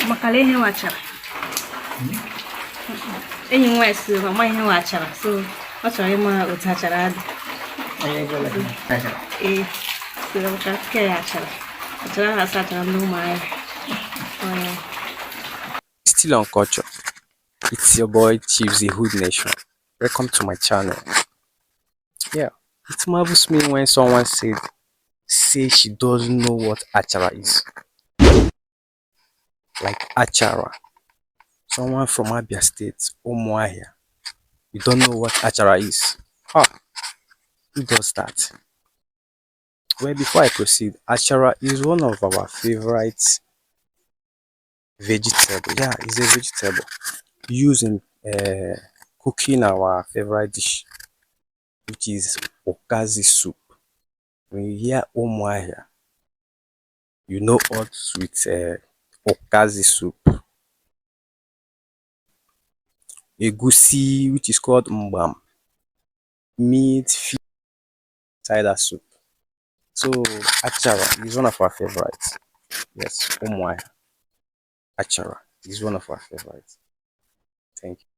makala ihe wachara enyi m nwanyị si ma ihe wachara so ọ chọrọ ịma otu achara adị ee so ka ke achara ha sachara ndị ụmụahịa Still on culture. It's your boy Chiefs the Hood Nation. Welcome to my channel. Yeah, it marvels me when someone say she doesn't know what achara is. Like achara. Someone from Abia State, Umuahia. You don't know what achara is. Who does that? Well, before I proceed, achara is one of our favorite vegetable. Yeah, it's a vegetable used in cooking our favorite dish, which is okazi soup. When you hear Umuahia, you know what's with okazi soup. Egusi, which is called mbam, meat, fish, cider soup. So achara is one of our favorites. Yes, Umuahia. Achara is one of our favorites. Thank you.